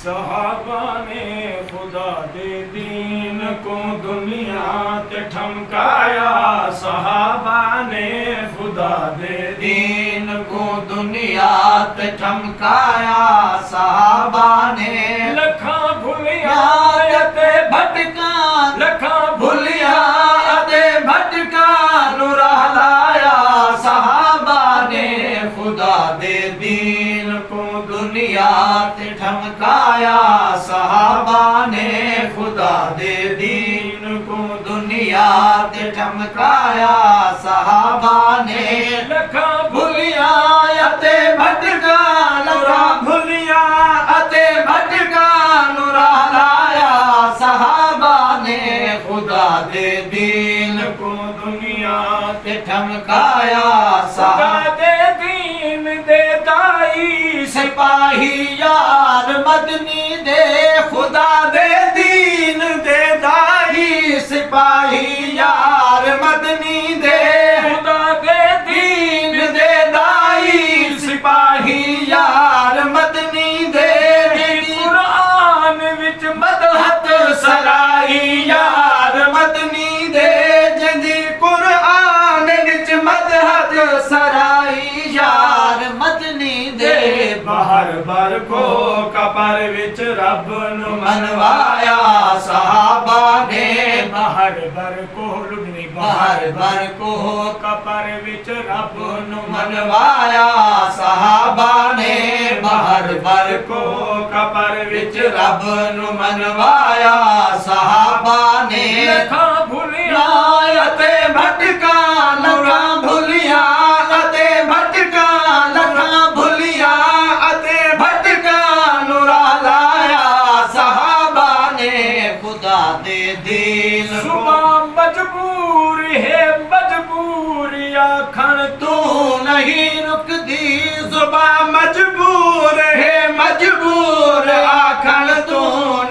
सहाबा ने खुदा दे दीन को दुनिया ते ठमकाया। सहाबा ने खुदा दे दीन को दुनिया ते ठमकाया। सहाबा ने लखा भुलिया ते भटका लखा भुलिया ते भटका नुरा लाया। सहाबा ने खुदा दे दीन को दुनिया ते ठमकाया। सहाबा ने खुदा दे दीन को दुनिया ते ठमकाया। सहाबा ने लखा भुलिया ते भटका लखा भुलिया ते भटका नुरा लाया। सहाबा ने खुदा दे दीन को दुनिया ते ठमकाया। खुदा दे दीन दे दाई सिपाही यार मदनी दे खुदा दे दीन दे दाई। सिपाही यार मदनी दे खुदा दे दीन दे दाई। सिपाही यार मदनी दे कुरान विच मदहत सराई यार मदनी दे। जिंदी कुरान विच मदहत सराई यार मदनी दे। बाहर बर को कपर विच रब नु मनवाया। सहाबा ने बाहर बर को लुगनी बाहर बर को कपर विच रब नु मनवाया। सहाबा ने बाहर बर को कपर विच रब नु मनवाया। सहाबा ने लखा भुलिया ते भटका लखा भुलिया ते भटका लखा भुलिया ते भटका नुरा लाया। सहाबा ने खुदा दे दीन सुबह मजबूर है मजबूरी आखण तू नहीं रुकदी। सुबह मजबूर है मजबूर आखण तू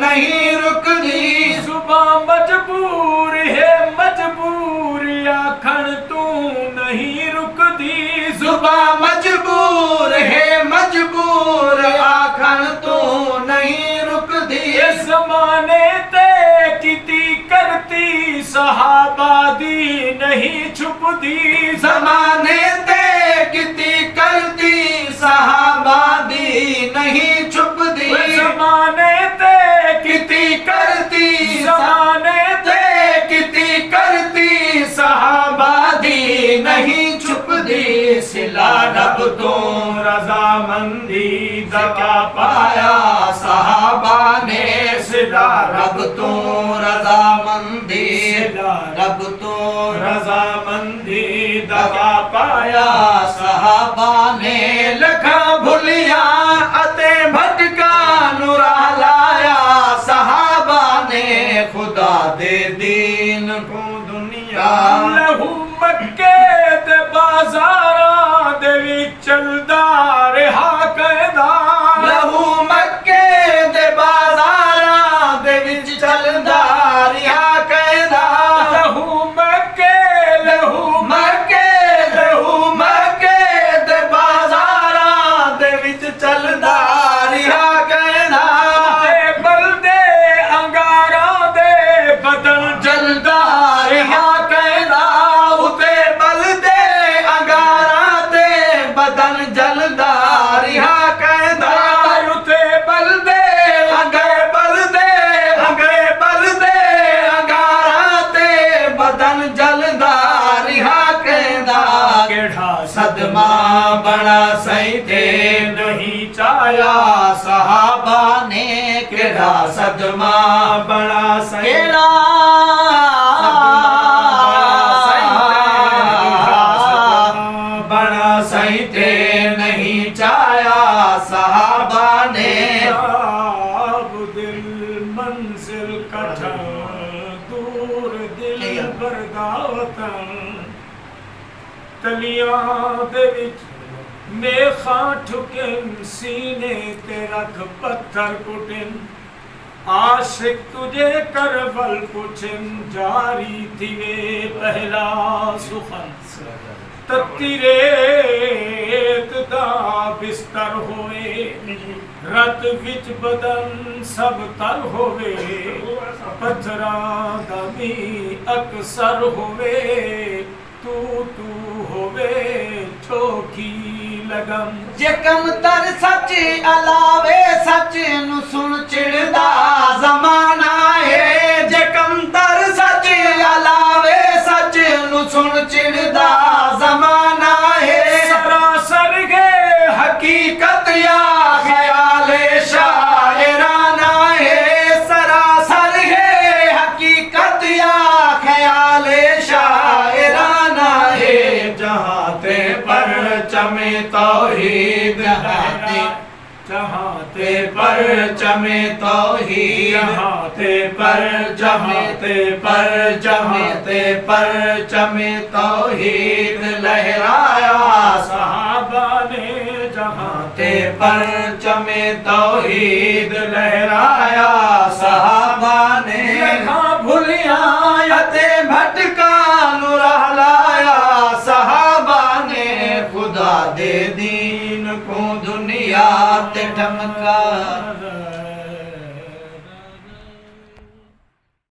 नहीं रुकदी। सुबह मजबूर है मजबूरी आखण तू नहीं रुकदी। सुबह मजबूर है मजबूर आखण तू नहीं रुकदी। इस जमाने ते किती करती सहाबा दी नहीं छुपदी। जमाने ते किती करती सहाबा दी नहीं छुपदी। जमाने ते किती करती जमाने ते किती करती सहाबा दी नहीं छुपदी। सिला रब तो रजामंदी दा क्या पाया। सहाबा ने सिला रब तो रजामंदी रब तो रजामंदी दा क्या पाया। सहाबा ने लखा भुलिया अते भटका नुरा लाया। सहाबा ने खुदा दे दीन को दुनिया लहू मक्के दे बाजारां दे विच चलदा रहा कहदा। लहू मक्के दे बाजारां दे विच चलदा रिहा कहदा। लहू मक्के लहू मक्के दे बाजारां दे विच चलदा रिहा कहदा। ते बलदे अंगारां दे बदन जलदा रिहा कहदा। उते बलदे अंगारां दे बदन जलदा रिहा कहदा। उते बलदे बलदे अंगारां ते बदन जलदा रिहा कहदा। केड़ा सदमा बड़ा सही थे नहीं चाया। सहाबा ने केड़ा सदमा बड़ा सही केड़ा बड़ा सही थे नहीं चाया। सहाबा ने दिल मंजिल कठन दूर दिल बरदावतन तलियां दे विच मेखा ठुकन सीने ते रख पत्थर कुटिन। आशिक तुझे करबल पुछन जारी थी वे पहला सुखन। तत्ती रेत दा बिस्तर होए ਰਤ ਵਿੱਚ ਬਦਨ ਸਭ ਤਰ ਹੋਵੇ, ਪੱਥਰਾਂ ਦਾ ਵੀ ਅਕਸਰ ਹੋਵੇ, ਤੂੰ ਹੋਵੇ ਚੋਖੀ ਲਗਨ। ਜੇ ਕਮਤਰ ਸੱਚ ਅਲਾਵੇ ਸੱਚ ਨੂੰ ਸੁਣ ਚਿੜਦਾ ਜ਼ਮਾਨਾ ਏ। ਜੇ ਕਮਤਰ ਸੱਚ ਅਲਾਵੇ ਸੱਚ ਨੂੰ ਸੁਣ ਚਿੜਦਾ ਜ਼ਮਾਨਾ ਏ। ਸਰਾਸਰ ਗੇ ਹਕੀਕਤ ਯਾ ਖਿਆਲੇ ਸ਼ਾਇਰਾਨਾ ਏ। ਸਰਾਸਰ ਹੈ ਹਕੀਕਤ ਯਾ ਖਿਆਲੇ ਸ਼ਾਇਰਾਨਾ ਏ। ਜਹਾਂ ਤੇ ਪਰਚਮੇ ਤੌਹੀਦ ਜਹਾਂ ਤੇ ਪਰਚਮੇ ਤੌਹੀਦ ਜਹਾਂ ਤੇ ਪਰਚਮੇ ਤੇ ਪਰਚਮੇ ਤੇ ਪਰਚਮੇ ਤੌਹੀਦ ਲਹਿਰਾਇਆ ਸਹਾਬਾ ਨੇ ਜਹਾਂ ਤੇ ਪਰਚਮੇ ਤੌਹੀਦ ਲਹਿਰਾਇਆ ਸਹਾਬਾ ਨੇ। ਲਖਾਂ ਭੁਲੀਆਂ ਅਤੇ ਭਟਕਾਂ ਨੂੰ ਰਹਿਲਾਇਆ ਸਹਾਬਾ ਨੇ। ਖੁਦਾ ਦੇ ਦੀਨ ਕੋ ਦੁਨੀਆ ਤੇ ਠਮਕਾ